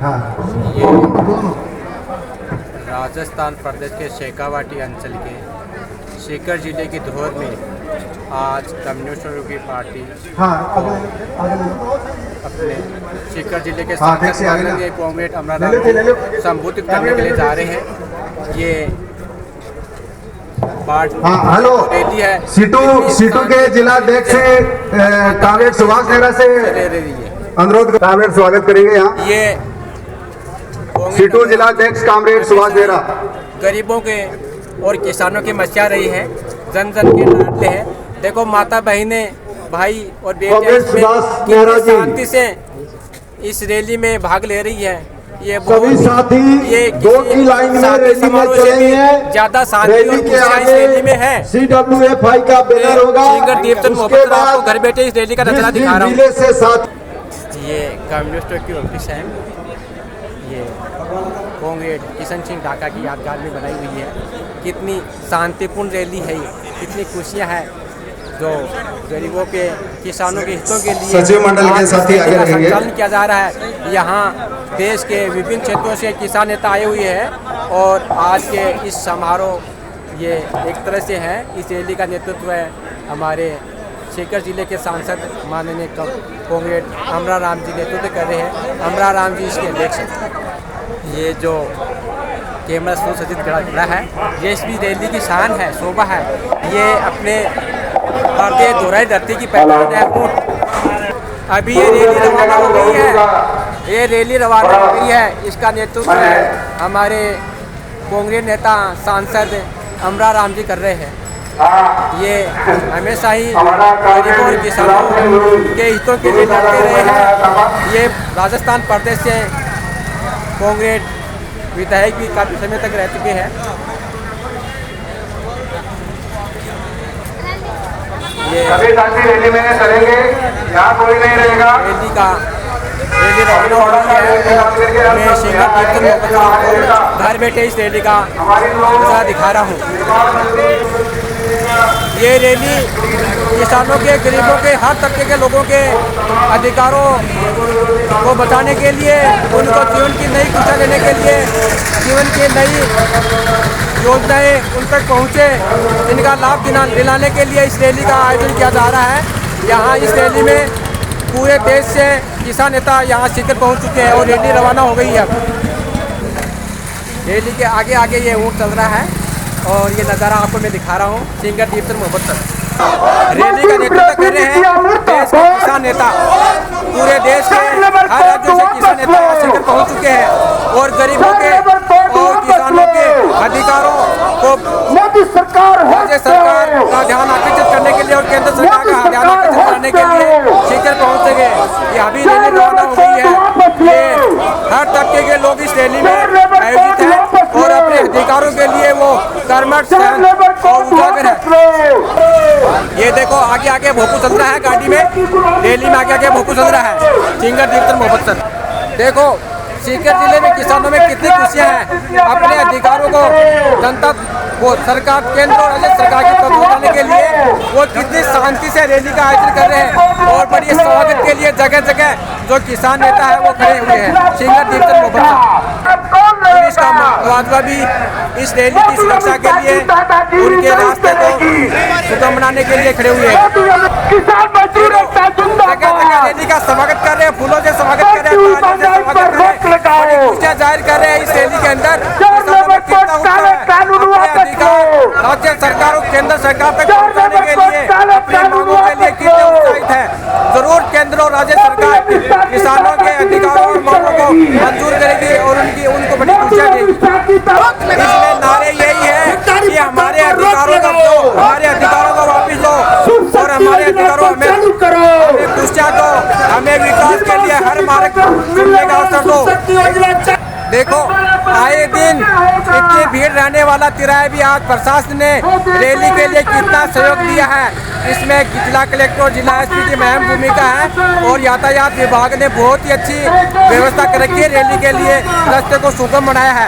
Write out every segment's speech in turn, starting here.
ये राजस्थान प्रदेश के शेखावाटी अंचल के सीकर जिले की धोर में आज कम्युनिस्टों की पार्टी अपने सीकर जिले के सांसद कॉमरेड अमराराम को संबोधित करने के लिए जा रहे हैं। ये हेलो रैली है सीटू के जिलाध्यक्ष कांग्रेड सुभाष नेहरा से अनुरोध कांग्रेड स्वागत करेंगे। यहाँ ये सीटू जिलाध्यक्ष कांग्रेड सुभाष नेहरा गरीबों के और किसानों की मस्या रही है, जन जन के लाडले हैं। देखो माता बहने भाई और बेटियां शांति से इस रैली में भाग ले रही है। ये सभी साथी ये दो की लाइन में रैली में चलेंगे। ज्यादा शांति और खुशियां इस रैली में है। CWFI का बैनर होगा। उसके बाद घर बैठे इस रैली का नजारा दिखा रहा हूँ। से साथ ये कम्युनिस्टों की ऑफिस है। ये कॉमरेड किशन सिंह ढाका की यादगार में बनाई हुई है। कितनी शांतिपूर्ण रैली है ये, कितनी खुशियाँ हैं जो गरीबों के किसानों के हितों के लिए सचिव मंडल के साथी आगे रहेंगे। संचालन किया जा रहा है। यहाँ देश के विभिन्न क्षेत्रों से किसान नेता आए हुए हैं और आज के इस समारोह ये एक तरह से है। इस रैली का नेतृत्व है हमारे सीकर जिले के सांसद माननीय कॉमरेड अमराराम जी नेतृत्व कर रहे हैं। अमराराम जी इसके अध्यक्ष हैं। ये जो कैमरा सुसज्जित खड़ा है ये इस भी रैली की शान है, शोभा है। ये अपने भारतीय दोहराई धरती की पहचान है। अभी ये रैली रवाना हो गई है। ये रैली रवाना हो गई है। इसका नेतृत्व है हमारे कांग्रेस नेता सांसद अमराराम जी कर रहे हैं। ये हमेशा ही गरीबों और किसानों के हितों के लिए लड़ते रहे हैं। ये राजस्थान प्रदेश से कांग्रेस विधायक भी काफ़ी समय तक रह चुके हैं। ये रैली में चलेंगे, यहाँ कोई नहीं रहेगा। रैली रवाना हो रही है। मैं सिंगर कीर्तन घर बैठे इस रैली का नजारा दिखा रहा हूँ। ये रैली किसानों के, गरीबों के, हर तबके के लोगों के अधिकारों को बचाने के लिए, उनको जीवन की नई दिशा देने के लिए, जीवन की नई योजनाएं उन तक पहुँचे, इनका लाभ दिलाने के लिए इस रैली का आयोजन किया जा रहा है। यहाँ इस रैली में पूरे देश से किसान नेता यहाँ सीकर पहुँच चुके हैं और रैली रवाना हो गई है। रैली के आगे आगे ये ऊँट चल रहा है और ये नज़ारा आपको मैं दिखा रहा हूँ। सिंगर कीर्तन मोहब्बत सर रैली का नेतृत्व कर रहे हैं देश के किसान नेता। पूरे देश के हर राज्यों से किसान नेता यहाँ सीकर पहुँच चुके हैं और गरीबों के और किसानों के अधिकारों को मोदी सरकार राज्य सरकार का ध्यान आकर्षित करने के लिए और केंद्र सरकार का ध्यान आकर्षित करने के लिए सीकर पहुँचेंगे। ये अभी रैली रवाना हो गई है। ये हर तबके के लोग इस रैली में आयोजित हैं और अपने अधिकारों के लिए वो कर्मठ और उजागर है। ये देखो आगे आगे भोपू चल रहा है गाड़ी में, रैली में आगे आगे भोपू चल रहा है। सिंगर कीर्तन मोहब्बत सर देखो सीकर जिले में किसानों में कितनी खुशियां हैं। अपने अधिकारों को जनता वो सरकार, केंद्र और राज्य सरकार के तक पहुँचाने के लिए वो कितनी शांति से रैली का आयोजन कर रहे हैं और बड़ी स्वागत के लिए जगह जगह जो किसान नेता है वो खड़े हुए हैं। सिंगर कीर्तन मोहब्बत पुलिस का मुआवजा भी इस रैली की सुरक्षा के लिए उनके रास्ते को सुगम बनाने के लिए खड़े हुए हैं। रैली का स्वागत कर रहे हैं, फूलों से स्वागत कर रहे हैं, खुशियाँ जाहिर कर रहे हैं। इस रैली के अंदर राज्य सरकार और केंद्र सरकार तक पहुँचाने के लिए अपनी मांगों के लिए कितने उत्साहित है। जरूर केंद्र और राज्य सरकार किसानों के अधिकारों और मांगों को मंजूर करेगी और उनको बड़ी खुशियाँ देगी। इसमें नारे यही है कि हमारे अधिकारों का दो, हमारे अधिकारों को वापस लो और हमारे अधिकारों हमें खुशियाँ दो, हमें विकास के लिए हर मार्ग चुनने का अवसर दो। देखो आए दिन इतनी भीड़ रहने वाला तिराया भी आज प्रशासन ने रैली के लिए कितना सहयोग दिया है। इसमें जिला कलेक्टर और जिला एसपी की अहम भूमिका है और यातायात विभाग ने बहुत ही अच्छी व्यवस्था कर रखी है। रैली के लिए रास्ते को सुगम बनाया है।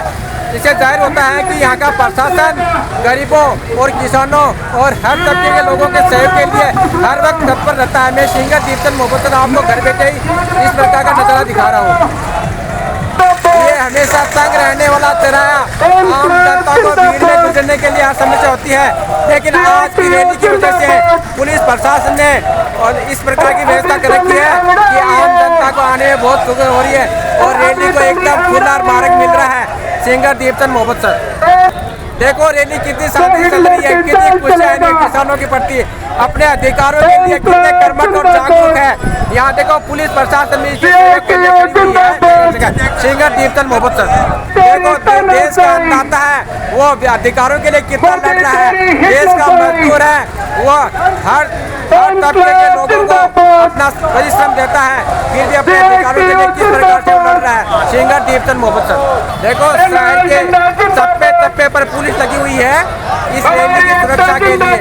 इससे जाहिर होता है कि यहाँ का प्रशासन गरीबों और किसानों और हर तबके के लोगों के सहयोग के लिए हर वक्त तत्पर रहता है। मैं सिंगर कीर्तन मोहब्बत आपको घर बैठे ही इस प्रकार का नजारा दिखा रहा हूँ। हमेशा तंग रहने वाला तिराया आम जनता को भीड़ में गुजरने के लिए असमस्या होती है, लेकिन आज की रैली की वजह से पुलिस प्रशासन ने और इस प्रकार की व्यवस्था कर रखी है कि आम जनता को आने में बहुत सुविधा हो रही है और रैली को एकदम खुला मार्ग मिल रहा है। सिंगर दीपचंद मोहम्मद सर, देखो रैली कितनी शांति से चल रही है, कितनी खुशियां हैं किसानों के प्रति, अपने अधिकारों के लिए कितने कर्मठ और जागरूक है। यहाँ देखो पुलिस प्रशासन में सिंगर दीपचंद मोहम्मद सर, देखो देश का अन्नदाता है, वो अधिकारों के लिए कितना लड़ रहा है, देश का मजदूर है, वो हर तबके के लोगों को अपना परिश्रम देता है, फिर भी अपने अधिकारों के लिए किस प्रकार से लड़ रहा है सिंगर दीपचंद मोहम्मद सर। देखो शहर के तप्पे तप्पे पर पुलिस लगी हुई है इस रैली की सुरक्षा के लिए।